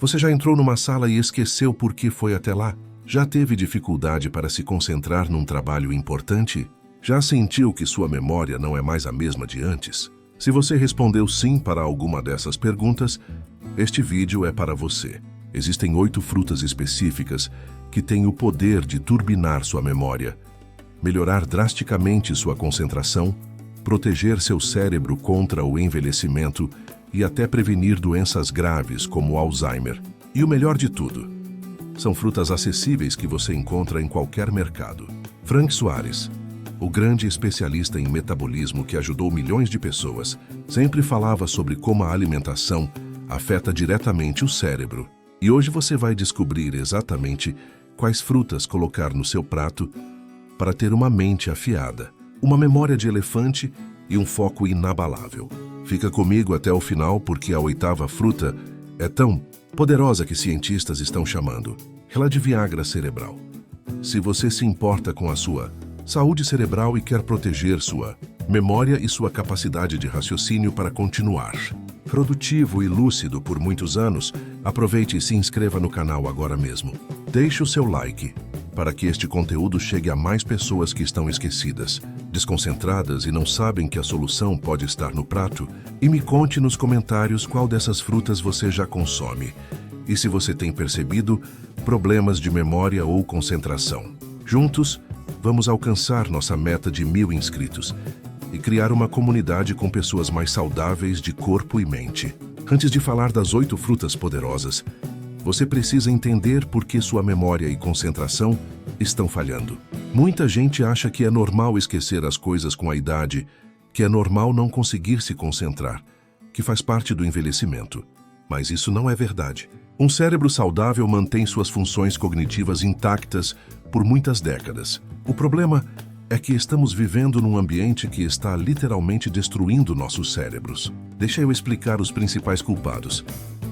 Você já entrou numa sala e esqueceu por que foi até lá? Já teve dificuldade para se concentrar num trabalho importante? Já sentiu que sua memória não é mais a mesma de antes? Se você respondeu sim para alguma dessas perguntas, este vídeo é para você. Existem 8 frutas específicas que têm o poder de turbinar sua memória, melhorar drasticamente sua concentração, proteger seu cérebro contra o envelhecimento e até prevenir doenças graves como Alzheimer. E o melhor de tudo, são frutas acessíveis que você encontra em qualquer mercado. Frank Soares, o grande especialista em metabolismo que ajudou milhões de pessoas, sempre falava sobre como a alimentação afeta diretamente o cérebro. E hoje você vai descobrir exatamente quais frutas colocar no seu prato para ter uma mente afiada, uma memória de elefante e um foco inabalável. Fica comigo até o final porque a 8ª fruta é tão poderosa que cientistas estão chamando ela de Viagra cerebral. Se você se importa com a sua saúde cerebral e quer proteger sua memória e sua capacidade de raciocínio para continuar produtivo e lúcido por muitos anos, aproveite e se inscreva no canal agora mesmo. Deixe o seu like para que este conteúdo chegue a mais pessoas que estão esquecidas, desconcentradas e não sabem que a solução pode estar no prato. E me conte nos comentários qual dessas frutas você já consome e se você tem percebido problemas de memória ou concentração. Juntos, vamos alcançar nossa meta de 1000 inscritos e criar uma comunidade com pessoas mais saudáveis de corpo e mente. Antes de falar das 8 frutas poderosas, você precisa entender por que sua memória e concentração estão falhando. Muita gente acha que é normal esquecer as coisas com a idade, que é normal não conseguir se concentrar, que faz parte do envelhecimento. Mas isso não é verdade. Um cérebro saudável mantém suas funções cognitivas intactas por muitas décadas. O problema é que estamos vivendo num ambiente que está literalmente destruindo nossos cérebros. Deixa eu explicar os principais culpados.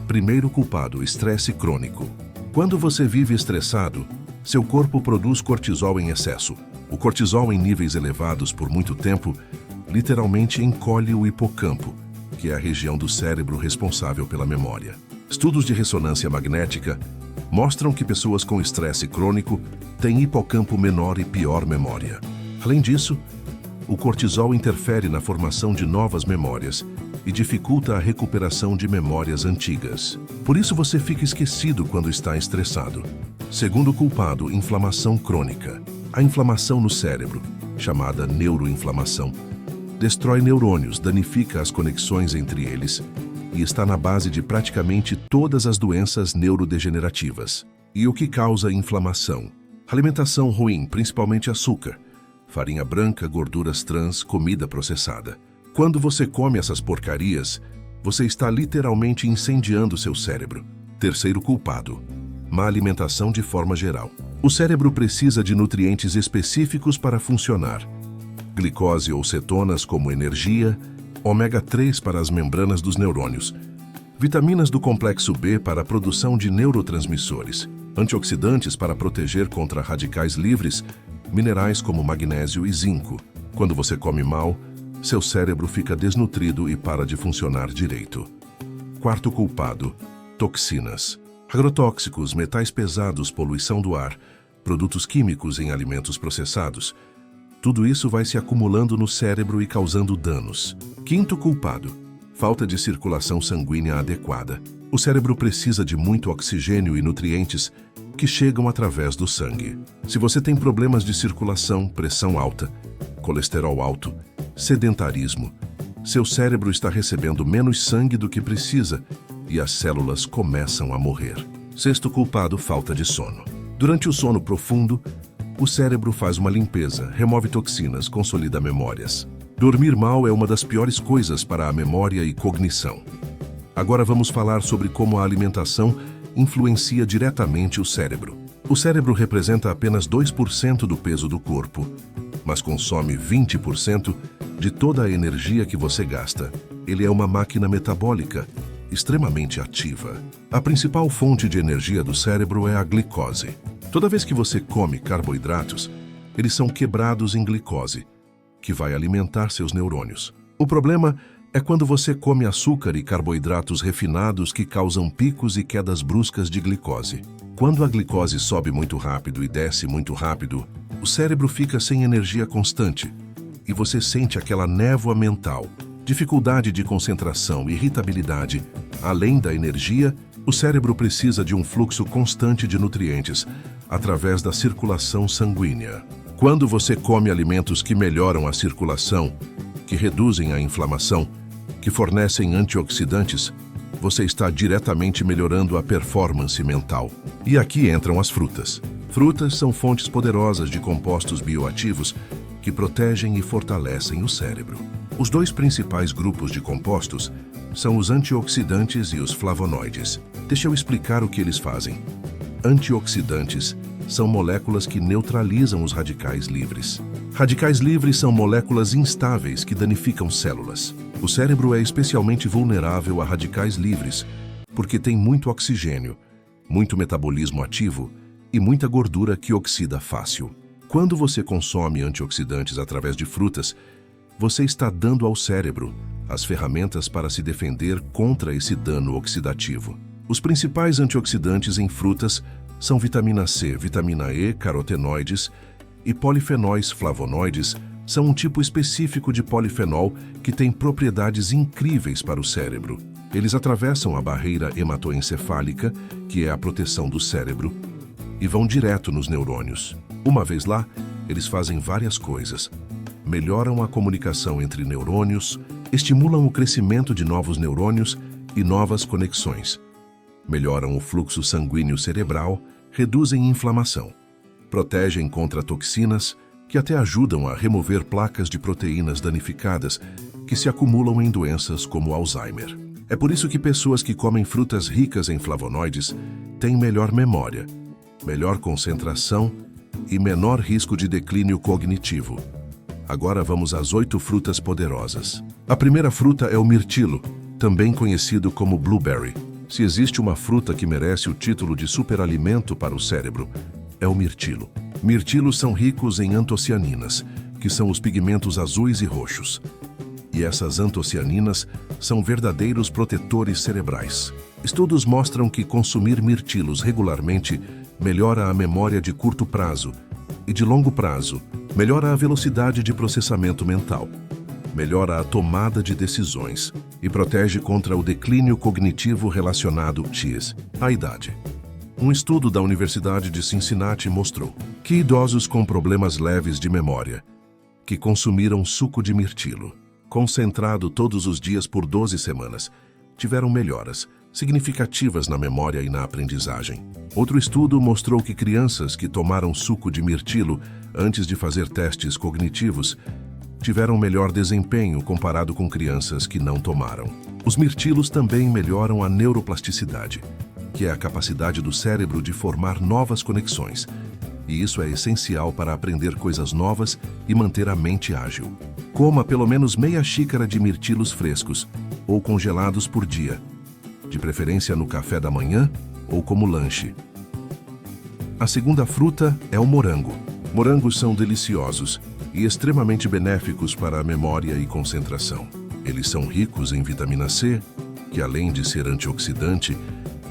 Primeiro culpado, estresse crônico. Quando você vive estressado, seu corpo produz cortisol em excesso. O cortisol em níveis elevados por muito tempo literalmente encolhe o hipocampo, que é a região do cérebro responsável pela memória. Estudos de ressonância magnética mostram que pessoas com estresse crônico têm hipocampo menor e pior memória. Além disso, o cortisol interfere na formação de novas memórias e dificulta a recuperação de memórias antigas. Por isso você fica esquecido quando está estressado. Segundo culpado, inflamação crônica. A inflamação no cérebro, chamada neuroinflamação, destrói neurônios, danifica as conexões entre eles e está na base de praticamente todas as doenças neurodegenerativas. E o que causa inflamação? Alimentação ruim, principalmente açúcar, farinha branca, gorduras trans, comida processada. Quando você come essas porcarias, você está literalmente incendiando seu cérebro. Terceiro culpado, má alimentação de forma geral. O cérebro precisa de nutrientes específicos para funcionar. Glicose ou cetonas como energia, ômega 3 para as membranas dos neurônios, vitaminas do complexo B para a produção de neurotransmissores, antioxidantes para proteger contra radicais livres, minerais como magnésio e zinco. Quando você come mal, seu cérebro fica desnutrido e para de funcionar direito. Quarto culpado, toxinas. Agrotóxicos, metais pesados, poluição do ar, produtos químicos em alimentos processados. Tudo isso vai se acumulando no cérebro e causando danos. Quinto culpado, falta de circulação sanguínea adequada. O cérebro precisa de muito oxigênio e nutrientes que chegam através do sangue. Se você tem problemas de circulação, pressão alta, colesterol alto, sedentarismo, seu cérebro está recebendo menos sangue do que precisa e as células começam a morrer. Sexto culpado, falta de sono. Durante o sono profundo, o cérebro faz uma limpeza, remove toxinas, consolida memórias. Dormir mal é uma das piores coisas para a memória e cognição. Agora vamos falar sobre como a alimentação influencia diretamente o cérebro. O cérebro representa apenas 2% do peso do corpo, mas consome 20% de toda a energia que você gasta. Ele é uma máquina metabólica extremamente ativa. A principal fonte de energia do cérebro é a glicose. Toda vez que você come carboidratos, eles são quebrados em glicose, que vai alimentar seus neurônios. O problema É quando você come açúcar e carboidratos refinados que causam picos e quedas bruscas de glicose. Quando a glicose sobe muito rápido e desce muito rápido, o cérebro fica sem energia constante e você sente aquela névoa mental, dificuldade de concentração, irritabilidade. Além da energia, o cérebro precisa de um fluxo constante de nutrientes através da circulação sanguínea. Quando você come alimentos que melhoram a circulação, que reduzem a inflamação, que fornecem antioxidantes, você está diretamente melhorando a performance mental. E aqui entram as frutas. Frutas são fontes poderosas de compostos bioativos que protegem e fortalecem o cérebro. Os dois principais grupos de compostos são os antioxidantes e os flavonoides. Deixa eu explicar o que eles fazem. Antioxidantes são moléculas que neutralizam os radicais livres. Radicais livres são moléculas instáveis que danificam células. O cérebro é especialmente vulnerável a radicais livres porque tem muito oxigênio, muito metabolismo ativo e muita gordura que oxida fácil. Quando você consome antioxidantes através de frutas, você está dando ao cérebro as ferramentas para se defender contra esse dano oxidativo. Os principais antioxidantes em frutas são vitamina C, vitamina E, carotenoides e polifenóis. Flavonoides são um tipo específico de polifenol que tem propriedades incríveis para o cérebro. Eles atravessam a barreira hematoencefálica, que é a proteção do cérebro, e vão direto nos neurônios. Uma vez lá, eles fazem várias coisas. Melhoram a comunicação entre neurônios, estimulam o crescimento de novos neurônios e novas conexões. Melhoram o fluxo sanguíneo cerebral, reduzem inflamação. Protegem contra toxinas, que até ajudam a remover placas de proteínas danificadas que se acumulam em doenças como Alzheimer. É por isso que pessoas que comem frutas ricas em flavonoides têm melhor memória, melhor concentração e menor risco de declínio cognitivo. Agora vamos às 8 frutas poderosas. A primeira fruta é o mirtilo, também conhecido como blueberry. Se existe uma fruta que merece o título de superalimento para o cérebro, é o mirtilo. Mirtilos são ricos em antocianinas, que são os pigmentos azuis e roxos. E essas antocianinas são verdadeiros protetores cerebrais. Estudos mostram que consumir mirtilos regularmente melhora a memória de curto prazo e de longo prazo, melhora a velocidade de processamento mental, melhora a tomada de decisões e protege contra o declínio cognitivo relacionado à idade. Um estudo da Universidade de Cincinnati mostrou que idosos com problemas leves de memória, que consumiram suco de mirtilo, concentrado todos os dias por 12 semanas, tiveram melhoras significativas na memória e na aprendizagem. Outro estudo mostrou que crianças que tomaram suco de mirtilo antes de fazer testes cognitivos tiveram melhor desempenho comparado com crianças que não tomaram. Os mirtilos também melhoram a neuroplasticidade, que é a capacidade do cérebro de formar novas conexões, e isso é essencial para aprender coisas novas e manter a mente ágil. Coma pelo menos meia xícara de mirtilos frescos ou congelados por dia, de preferência no café da manhã ou como lanche. A segunda fruta é o morango. Morangos são deliciosos e extremamente benéficos para a memória e concentração. Eles são ricos em vitamina C, que além de ser antioxidante,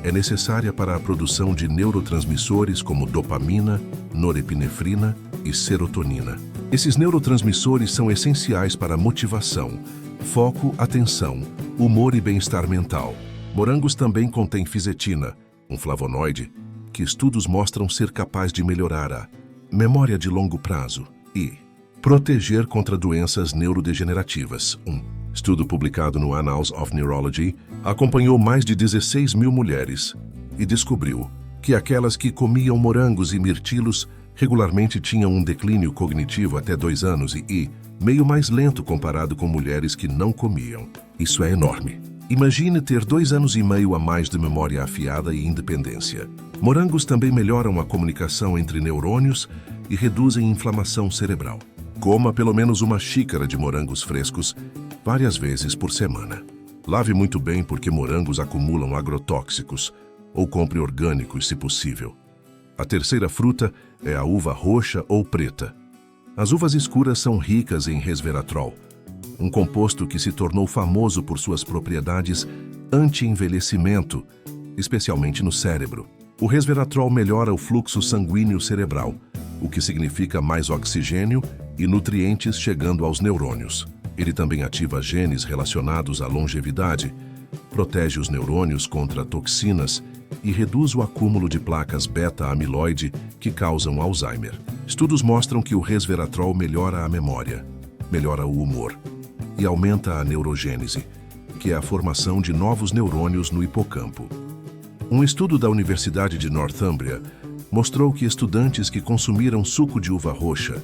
é necessária para a produção de neurotransmissores como dopamina, norepinefrina e serotonina. Esses neurotransmissores são essenciais para a motivação, foco, atenção, humor e bem-estar mental. Morangos também contêm fisetina, um flavonoide, que estudos mostram ser capaz de melhorar a memória de longo prazo e proteger contra doenças neurodegenerativas. Um estudo publicado no Annals of Neurology acompanhou mais de 16 mil mulheres e descobriu que aquelas que comiam morangos e mirtilos regularmente tinham um declínio cognitivo até 2 anos e meio mais lento comparado com mulheres que não comiam. Isso é enorme. Imagine ter 2 anos e meio a mais de memória afiada e independência. Morangos também melhoram a comunicação entre neurônios e reduzem inflamação cerebral. Coma pelo menos uma xícara de morangos frescos várias vezes por semana. Lave muito bem porque morangos acumulam agrotóxicos, ou compre orgânicos se possível. A terceira fruta é a uva roxa ou preta. As uvas escuras são ricas em resveratrol, um composto que se tornou famoso por suas propriedades anti-envelhecimento, especialmente no cérebro. O resveratrol melhora o fluxo sanguíneo cerebral, o que significa mais oxigênio e nutrientes chegando aos neurônios. Ele também ativa genes relacionados à longevidade, protege os neurônios contra toxinas e reduz o acúmulo de placas beta-amiloide que causam Alzheimer. Estudos mostram que o resveratrol melhora a memória, melhora o humor e aumenta a neurogênese, que é a formação de novos neurônios no hipocampo. Um estudo da Universidade de Northumbria mostrou que estudantes que consumiram suco de uva roxa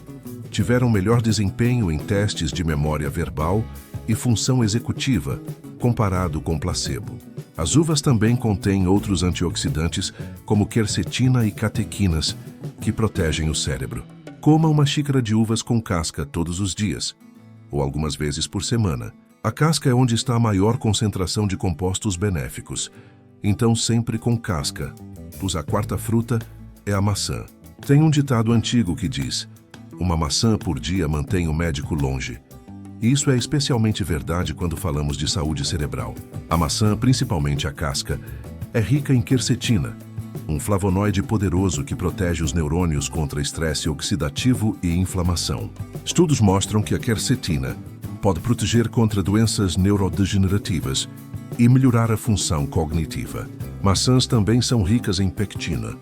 tiveram melhor desempenho em testes de memória verbal e função executiva, comparado com placebo. As uvas também contêm outros antioxidantes, como quercetina e catequinas, que protegem o cérebro. Coma uma xícara de uvas com casca todos os dias, ou algumas vezes por semana. A casca é onde está a maior concentração de compostos benéficos, então sempre com casca, pois a quarta fruta é a maçã. Tem um ditado antigo que diz: uma maçã por dia mantém o médico longe. E isso é especialmente verdade quando falamos de saúde cerebral. A maçã, principalmente a casca, é rica em quercetina, um flavonoide poderoso que protege os neurônios contra estresse oxidativo e inflamação. Estudos mostram que a quercetina pode proteger contra doenças neurodegenerativas e melhorar a função cognitiva. Maçãs também são ricas em pectina,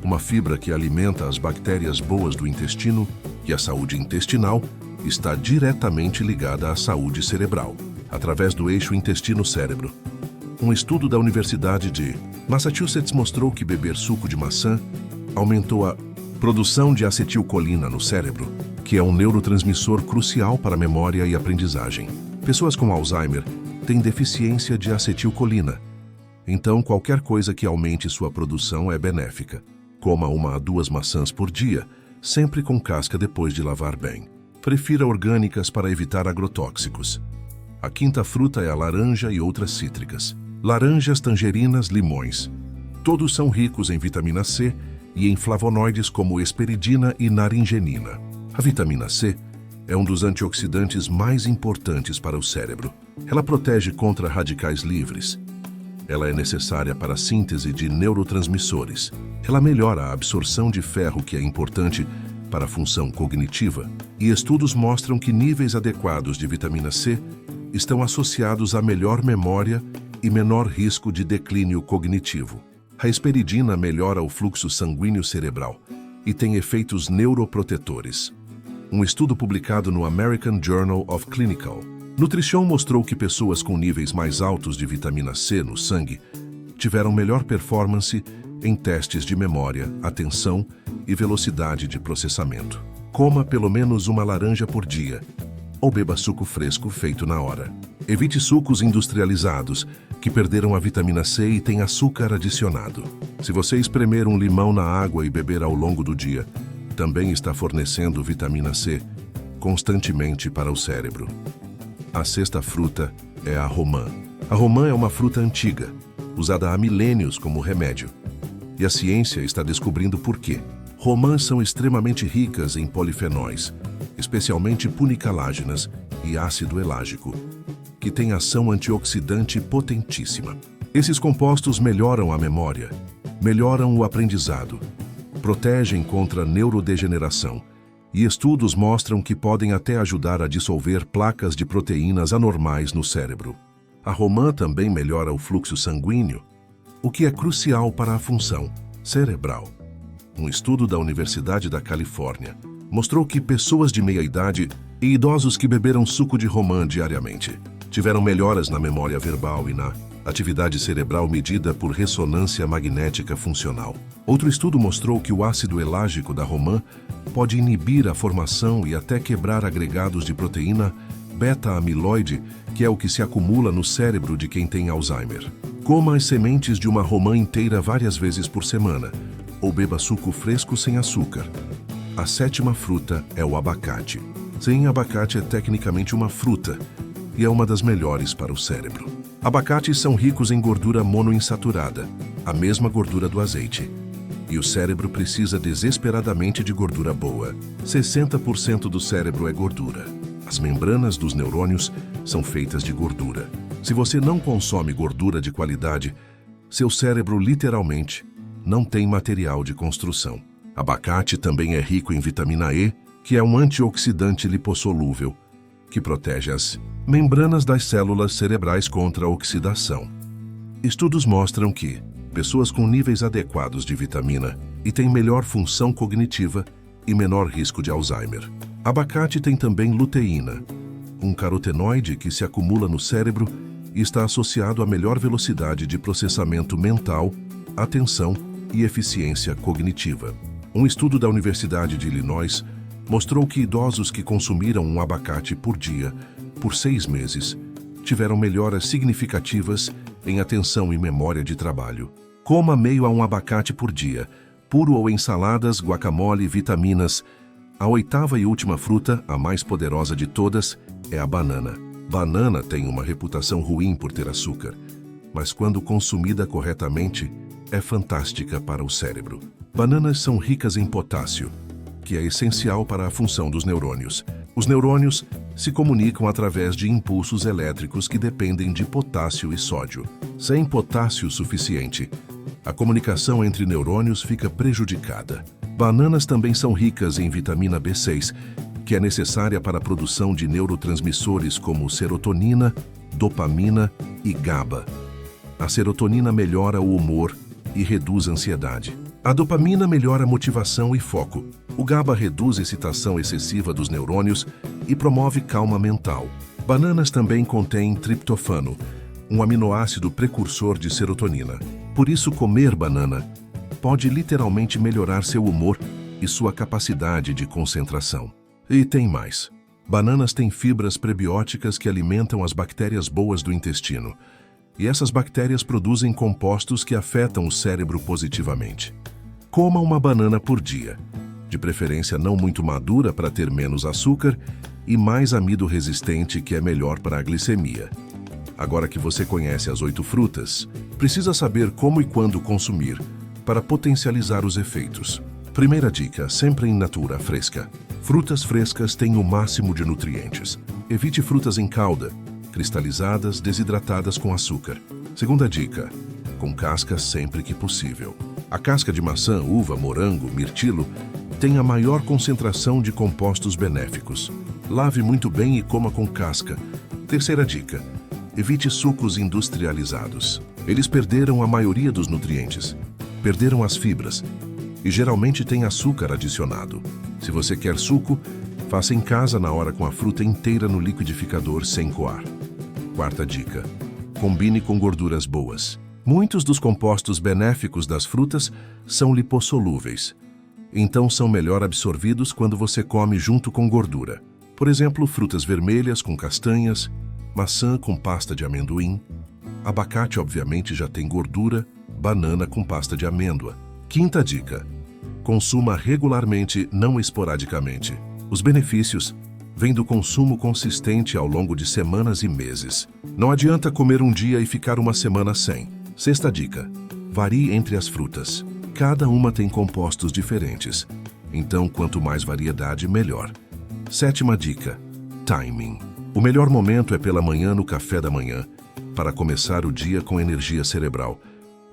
uma fibra que alimenta as bactérias boas do intestino, e a saúde intestinal está diretamente ligada à saúde cerebral, através do eixo intestino-cérebro. Um estudo da Universidade de Massachusetts mostrou que beber suco de maçã aumentou a produção de acetilcolina no cérebro, que é um neurotransmissor crucial para a memória e aprendizagem. Pessoas com Alzheimer têm deficiência de acetilcolina, então qualquer coisa que aumente sua produção é benéfica. Coma 1 a 2 maçãs por dia, sempre com casca depois de lavar bem. Prefira orgânicas para evitar agrotóxicos. A quinta fruta é a laranja e outras cítricas. Laranjas, tangerinas, limões. Todos são ricos em vitamina C e em flavonoides como hesperidina e naringenina. A vitamina C é um dos antioxidantes mais importantes para o cérebro. Ela protege contra radicais livres. Ela é necessária para a síntese de neurotransmissores. Ela melhora a absorção de ferro, que é importante para a função cognitiva, e estudos mostram que níveis adequados de vitamina C estão associados a melhor memória e menor risco de declínio cognitivo. A hesperidina melhora o fluxo sanguíneo cerebral e tem efeitos neuroprotetores. Um estudo publicado no American Journal of Clinical Nutrition mostrou que pessoas com níveis mais altos de vitamina C no sangue tiveram melhor performance em testes de memória, atenção e velocidade de processamento. Coma pelo menos uma laranja por dia, ou beba suco fresco feito na hora. Evite sucos industrializados, que perderam a vitamina C e têm açúcar adicionado. Se você espremer um limão na água e beber ao longo do dia, também está fornecendo vitamina C constantemente para o cérebro. A sexta fruta é a romã. A romã é uma fruta antiga, usada há milênios como remédio. E a ciência está descobrindo por quê. Romãs são extremamente ricas em polifenóis, especialmente punicaláginas e ácido elágico, que têm ação antioxidante potentíssima. Esses compostos melhoram a memória, melhoram o aprendizado, protegem contra neurodegeneração, e estudos mostram que podem até ajudar a dissolver placas de proteínas anormais no cérebro. A romã também melhora o fluxo sanguíneo, o que é crucial para a função cerebral. Um estudo da Universidade da Califórnia mostrou que pessoas de meia idade e idosos que beberam suco de romã diariamente tiveram melhoras na memória verbal e na atividade cerebral medida por ressonância magnética funcional. Outro estudo mostrou que o ácido elágico da romã pode inibir a formação e até quebrar agregados de proteína beta-amiloide, que é o que se acumula no cérebro de quem tem Alzheimer. Coma as sementes de uma romã inteira várias vezes por semana, ou beba suco fresco sem açúcar. A sétima fruta é o abacate. Sim, abacate é tecnicamente uma fruta e é uma das melhores para o cérebro. Abacates são ricos em gordura monoinsaturada, a mesma gordura do azeite. E o cérebro precisa desesperadamente de gordura boa. 60% do cérebro é gordura. A As membranas dos neurônios são feitas de gordura. Se você não consome gordura de qualidade, seu cérebro literalmente não tem material de construção. Abacate também é rico em vitamina E, que é um antioxidante lipossolúvel, que protege as membranas das células cerebrais contra a oxidação. Estudos mostram que pessoas com níveis adequados de vitamina E têm melhor função cognitiva e menor risco de Alzheimer. Abacate tem também luteína, um carotenoide que se acumula no cérebro e está associado a melhor velocidade de processamento mental, atenção e eficiência cognitiva. Um estudo da Universidade de Illinois mostrou que idosos que consumiram um abacate por dia por 6 meses tiveram melhoras significativas em atenção e memória de trabalho. Coma meio a um abacate por dia, puro ou em saladas, guacamole, vitaminas. A 8ª e última fruta, a mais poderosa de todas, é a banana. Banana tem uma reputação ruim por ter açúcar, mas quando consumida corretamente, é fantástica para o cérebro. Bananas são ricas em potássio, que é essencial para a função dos neurônios. Os neurônios se comunicam através de impulsos elétricos que dependem de potássio e sódio. Sem potássio suficiente, a comunicação entre neurônios fica prejudicada. Bananas também são ricas em vitamina B6, que é necessária para a produção de neurotransmissores como serotonina, dopamina e GABA. A serotonina melhora o humor e reduz a ansiedade. A dopamina melhora a motivação e foco. O GABA reduz a excitação excessiva dos neurônios e promove calma mental. Bananas também contêm triptofano, um aminoácido precursor de serotonina. Por isso, comer banana pode literalmente melhorar seu humor e sua capacidade de concentração. E tem mais. Bananas têm fibras prebióticas que alimentam as bactérias boas do intestino. E essas bactérias produzem compostos que afetam o cérebro positivamente. Coma uma banana por dia, de preferência não muito madura para ter menos açúcar e mais amido resistente, que é melhor para a glicemia. Agora que você conhece as 8 frutas, precisa saber como e quando consumir para potencializar os efeitos. Primeira dica, sempre in natura fresca. Frutas frescas têm o máximo de nutrientes. Evite frutas em calda, cristalizadas, desidratadas com açúcar. Segunda dica, com casca sempre que possível. A casca de maçã, uva, morango, mirtilo tem a maior concentração de compostos benéficos. Lave muito bem e coma com casca. Terceira dica, evite sucos industrializados. Eles perderam a maioria dos nutrientes, perderam as fibras e geralmente têm açúcar adicionado. Se você quer suco, faça em casa na hora com a fruta inteira no liquidificador sem coar. Quarta dica, combine com gorduras boas. Muitos dos compostos benéficos das frutas são lipossolúveis, então são melhor absorvidos quando você come junto com gordura. Por exemplo, frutas vermelhas com castanhas, maçã com pasta de amendoim, abacate obviamente já tem gordura, banana com pasta de amêndoa. Quinta dica, consuma regularmente, não esporadicamente. Os benefícios vêm do consumo consistente ao longo de semanas e meses. Não adianta comer um dia e ficar uma semana sem. Sexta dica, varie entre as frutas. Cada uma tem compostos diferentes, então quanto mais variedade, melhor. Sétima dica, timing. O melhor momento é pela manhã no café da manhã, para começar o dia com energia cerebral,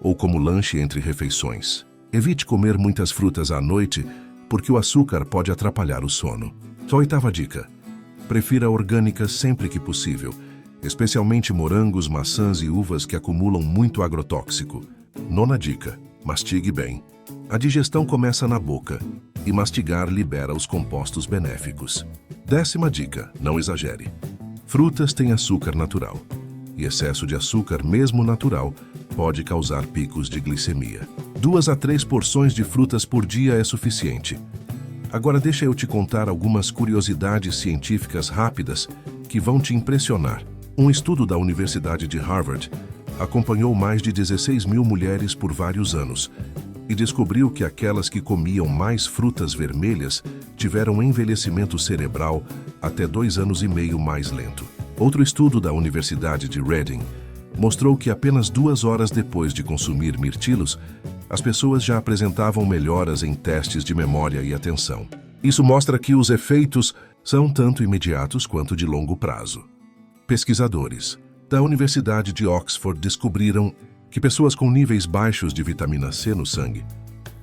ou como lanche entre refeições. Evite comer muitas frutas à noite, porque o açúcar pode atrapalhar o sono. Oitava dica, prefira orgânicas sempre que possível, especialmente morangos, maçãs e uvas que acumulam muito agrotóxico. Nona dica, mastigue bem. A digestão começa na boca e mastigar libera os compostos benéficos. 10ª dica, não exagere. Frutas têm açúcar natural e excesso de açúcar, mesmo natural, pode causar picos de glicemia. 2 a 3 porções de frutas por dia é suficiente. Agora deixa eu te contar algumas curiosidades científicas rápidas que vão te impressionar. Um estudo da Universidade de Harvard acompanhou mais de 16 mil mulheres por vários anos e descobriu que aquelas que comiam mais frutas vermelhas tiveram um envelhecimento cerebral até 2,5 anos mais lento. Outro estudo da Universidade de Reading mostrou que apenas 2 horas depois de consumir mirtilos, as pessoas já apresentavam melhoras em testes de memória e atenção. Isso mostra que os efeitos são tanto imediatos quanto de longo prazo. Pesquisadores da Universidade de Oxford descobriram que pessoas com níveis baixos de vitamina C no sangue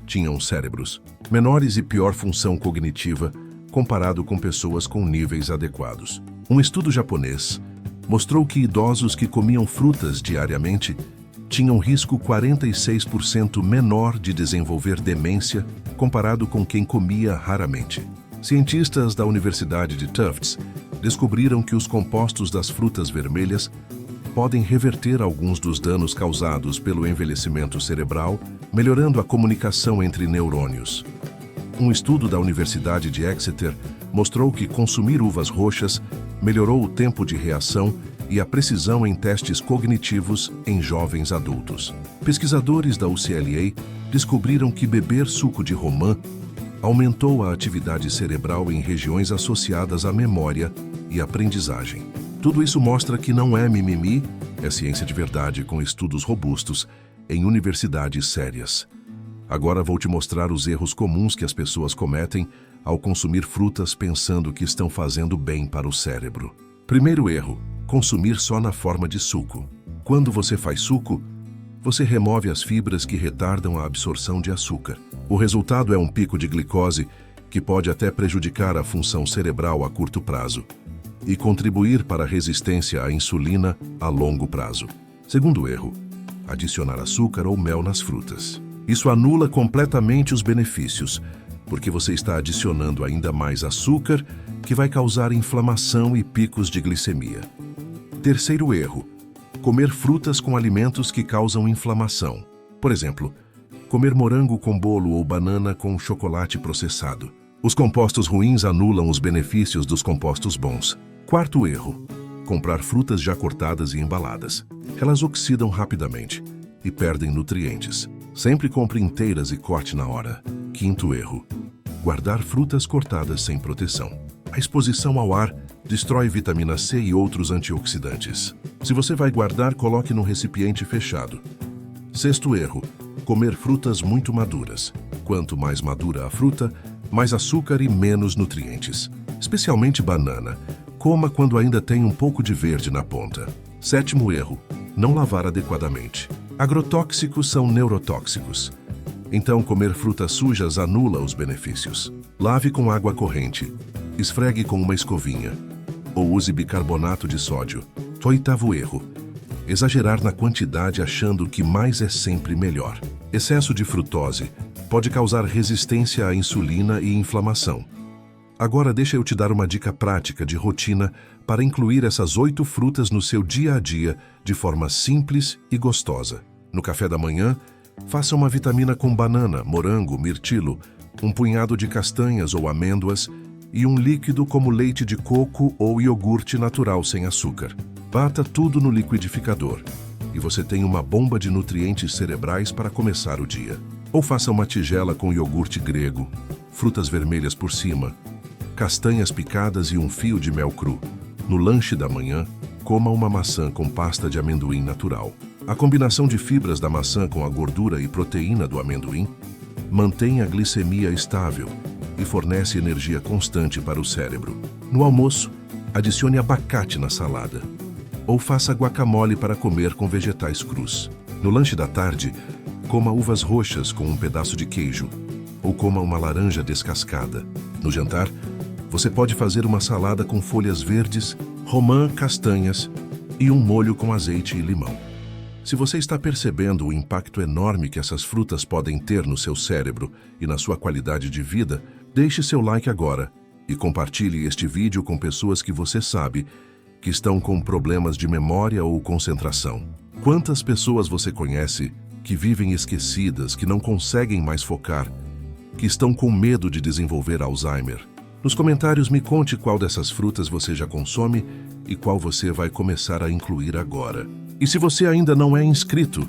tinham cérebros menores e pior função cognitiva comparado com pessoas com níveis adequados. Um estudo japonês mostrou que idosos que comiam frutas diariamente tinham risco 46% menor de desenvolver demência comparado com quem comia raramente. Cientistas da Universidade de Tufts descobriram que os compostos das frutas vermelhas podem reverter alguns dos danos causados pelo envelhecimento cerebral, melhorando a comunicação entre neurônios. Um estudo da Universidade de Exeter mostrou que consumir uvas roxas melhorou o tempo de reação e a precisão em testes cognitivos em jovens adultos. Pesquisadores da UCLA descobriram que beber suco de romã aumentou a atividade cerebral em regiões associadas à memória e aprendizagem. Tudo isso mostra que não é mimimi, é ciência de verdade com estudos robustos em universidades sérias. Agora vou te mostrar os erros comuns que as pessoas cometem ao consumir frutas pensando que estão fazendo bem para o cérebro. Primeiro erro: consumir só na forma de suco. Quando você faz suco, você remove as fibras que retardam a absorção de açúcar. O resultado é um pico de glicose que pode até prejudicar a função cerebral a curto prazo e contribuir para a resistência à insulina a longo prazo. Segundo erro: adicionar açúcar ou mel nas frutas. Isso anula completamente os benefícios, porque você está adicionando ainda mais açúcar, que vai causar inflamação e picos de glicemia. Terceiro erro: comer frutas com alimentos que causam inflamação. Por exemplo, comer morango com bolo ou banana com chocolate processado. Os compostos ruins anulam os benefícios dos compostos bons. Quarto erro: comprar frutas já cortadas e embaladas. Elas oxidam rapidamente e perdem nutrientes. Sempre compre inteiras e corte na hora. Quinto erro: guardar frutas cortadas sem proteção. A exposição ao ar destrói vitamina C e outros antioxidantes. Se você vai guardar, coloque num recipiente fechado. Sexto erro: comer frutas muito maduras. Quanto mais madura a fruta, mais açúcar e menos nutrientes. Especialmente banana. Coma quando ainda tem um pouco de verde na ponta. Sétimo erro: não lavar adequadamente. Agrotóxicos são neurotóxicos. Então, comer frutas sujas anula os benefícios. Lave com água corrente. Esfregue com uma escovinha. Ou use bicarbonato de sódio. Oitavo erro: exagerar na quantidade achando que mais é sempre melhor. Excesso de frutose pode causar resistência à insulina e inflamação. Agora deixa eu te dar uma dica prática de rotina para incluir essas 8 frutas no seu dia a dia de forma simples e gostosa. No café da manhã, faça uma vitamina com banana, morango, mirtilo, um punhado de castanhas ou amêndoas e um líquido como leite de coco ou iogurte natural sem açúcar. Bata tudo no liquidificador e você tem uma bomba de nutrientes cerebrais para começar o dia. Ou faça uma tigela com iogurte grego, frutas vermelhas por cima, castanhas picadas e um fio de mel cru. No lanche da manhã, coma uma maçã com pasta de amendoim natural. A combinação de fibras da maçã com a gordura e proteína do amendoim mantém a glicemia estável e fornece energia constante para o cérebro. No almoço, adicione abacate na salada. Ou faça guacamole para comer com vegetais crus. No lanche da tarde, coma uvas roxas com um pedaço de queijo. Ou coma uma laranja descascada. No jantar, você pode fazer uma salada com folhas verdes, romã, castanhas e um molho com azeite e limão. Se você está percebendo o impacto enorme que essas frutas podem ter no seu cérebro e na sua qualidade de vida, deixe seu like agora e compartilhe este vídeo com pessoas que você sabe que estão com problemas de memória ou concentração. Quantas pessoas você conhece que vivem esquecidas, que não conseguem mais focar, que estão com medo de desenvolver Alzheimer? Nos comentários me conte qual dessas frutas você já consome e qual você vai começar a incluir agora. E se você ainda não é inscrito,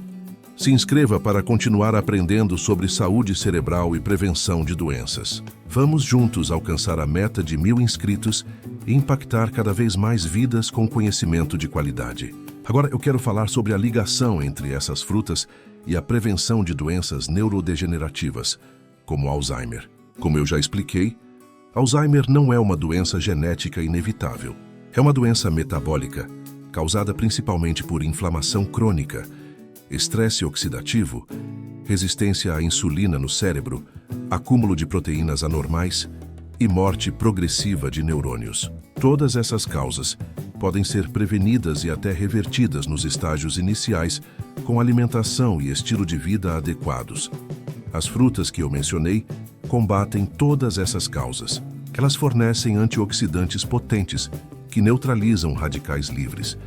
se inscreva para continuar aprendendo sobre saúde cerebral e prevenção de doenças. Vamos juntos alcançar a meta de 1000 inscritos e impactar cada vez mais vidas com conhecimento de qualidade. Agora eu quero falar sobre a ligação entre essas frutas e a prevenção de doenças neurodegenerativas, como Alzheimer. Como eu já expliquei, Alzheimer não é uma doença genética inevitável. É uma doença metabólica, causada principalmente por inflamação crônica, estresse oxidativo, resistência à insulina no cérebro, acúmulo de proteínas anormais e morte progressiva de neurônios. Todas essas causas podem ser prevenidas e até revertidas nos estágios iniciais com alimentação e estilo de vida adequados. As frutas que eu mencionei combatem todas essas causas. Elas fornecem antioxidantes potentes que neutralizam radicais livres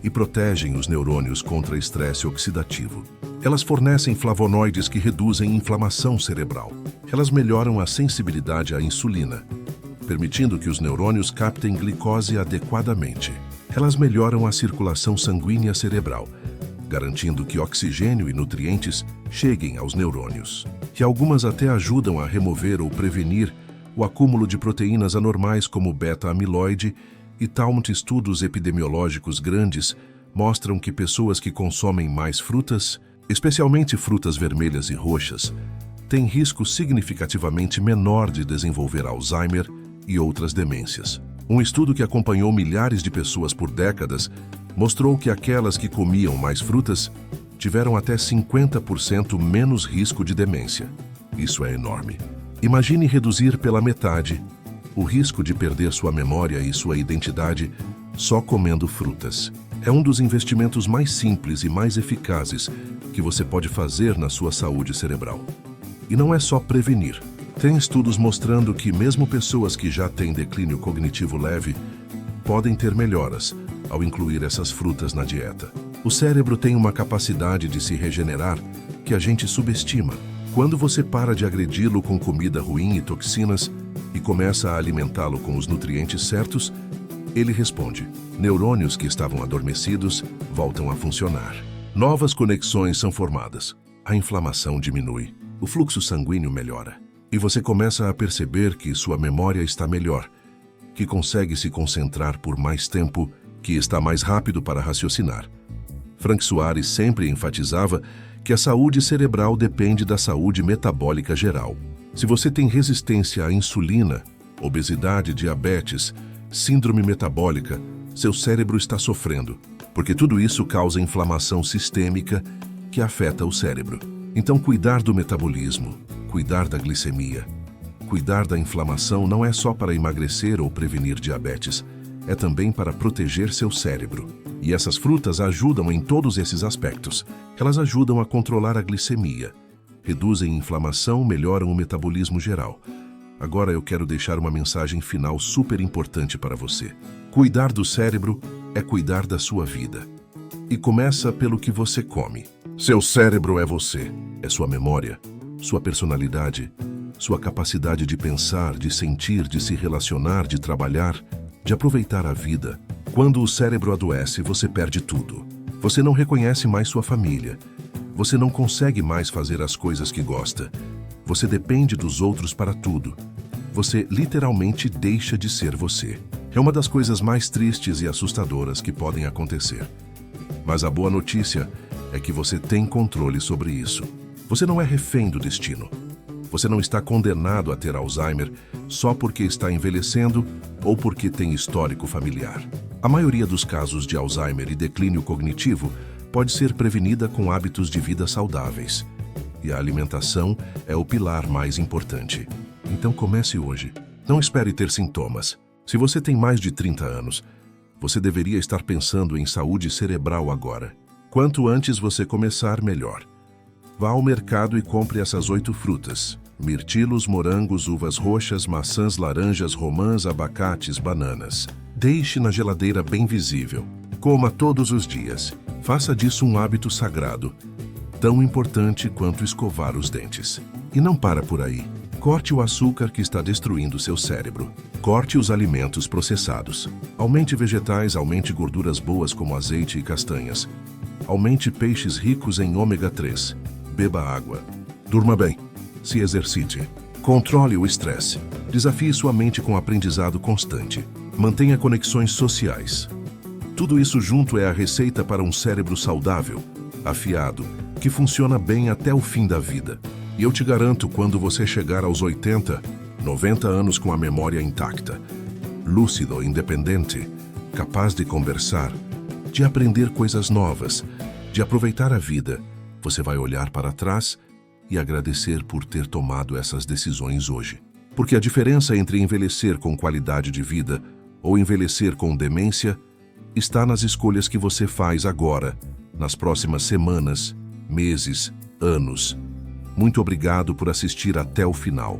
e protegem os neurônios contra estresse oxidativo. Elas fornecem flavonoides que reduzem inflamação cerebral. Elas melhoram a sensibilidade à insulina, permitindo que os neurônios captem glicose adequadamente. Elas melhoram a circulação sanguínea cerebral, garantindo que oxigênio e nutrientes cheguem aos neurônios. E algumas até ajudam a remover ou prevenir o acúmulo de proteínas anormais como beta-amiloide e Talmud. Estudos epidemiológicos grandes mostram que pessoas que consomem mais frutas, especialmente frutas vermelhas e roxas, têm risco significativamente menor de desenvolver Alzheimer e outras demências. Um estudo que acompanhou milhares de pessoas por décadas mostrou que aquelas que comiam mais frutas tiveram até 50% menos risco de demência. Isso é enorme. Imagine reduzir pela metade o risco de perder sua memória e sua identidade só comendo frutas. É um dos investimentos mais simples e mais eficazes que você pode fazer na sua saúde cerebral. E não é só prevenir. Tem estudos mostrando que mesmo pessoas que já têm declínio cognitivo leve podem ter melhoras ao incluir essas frutas na dieta. O cérebro tem uma capacidade de se regenerar que a gente subestima. Quando você para de agredi-lo com comida ruim e toxinas e começa a alimentá-lo com os nutrientes certos, ele responde. Neurônios que estavam adormecidos voltam a funcionar. Novas conexões são formadas. A inflamação diminui. O fluxo sanguíneo melhora. E você começa a perceber que sua memória está melhor, que consegue se concentrar por mais tempo, que está mais rápido para raciocinar. Frank Soares sempre enfatizava que a saúde cerebral depende da saúde metabólica geral. Se você tem resistência à insulina, obesidade, diabetes, síndrome metabólica, seu cérebro está sofrendo, porque tudo isso causa inflamação sistêmica que afeta o cérebro. Então, cuidar do metabolismo, cuidar da glicemia, cuidar da inflamação não é só para emagrecer ou prevenir diabetes, é também para proteger seu cérebro. E essas frutas ajudam em todos esses aspectos. Elas ajudam a controlar a glicemia, reduzem inflamação, melhoram o metabolismo geral. Agora eu quero deixar uma mensagem final super importante para você. Cuidar do cérebro é cuidar da sua vida. E começa pelo que você come. Seu cérebro é você, é sua memória, sua personalidade, sua capacidade de pensar, de sentir, de se relacionar, de trabalhar, de aproveitar a vida. Quando o cérebro adoece, você perde tudo. Você não reconhece mais sua família. Você não consegue mais fazer as coisas que gosta. Você depende dos outros para tudo. Você literalmente deixa de ser você. É uma das coisas mais tristes e assustadoras que podem acontecer. Mas a boa notícia é que você tem controle sobre isso. Você não é refém do destino. Você não está condenado a ter Alzheimer só porque está envelhecendo ou porque tem histórico familiar. A maioria dos casos de Alzheimer e declínio cognitivo pode ser prevenida com hábitos de vida saudáveis. E a alimentação é o pilar mais importante. Então comece hoje. Não espere ter sintomas. Se você tem mais de 30 anos, você deveria estar pensando em saúde cerebral agora. Quanto antes você começar, melhor. Vá ao mercado e compre essas 8 frutas: mirtilos, morangos, uvas roxas, maçãs, laranjas, romãs, abacates, bananas. Deixe na geladeira bem visível. Coma todos os dias. Faça disso um hábito sagrado, tão importante quanto escovar os dentes. E não para por aí. Corte o açúcar que está destruindo seu cérebro. Corte os alimentos processados. Aumente vegetais, aumente gorduras boas como azeite e castanhas. Aumente peixes ricos em ômega 3. Beba água. Durma bem. Se exercite. Controle o estresse. Desafie sua mente com aprendizado constante. Mantenha conexões sociais. Tudo isso junto é a receita para um cérebro saudável, afiado, que funciona bem até o fim da vida. E eu te garanto, quando você chegar aos 80, 90 anos com a memória intacta, lúcido, independente, capaz de conversar, de aprender coisas novas, de aproveitar a vida. Você vai olhar para trás e agradecer por ter tomado essas decisões hoje. Porque a diferença entre envelhecer com qualidade de vida ou envelhecer com demência está nas escolhas que você faz agora, nas próximas semanas, meses, anos. Muito obrigado por assistir até o final.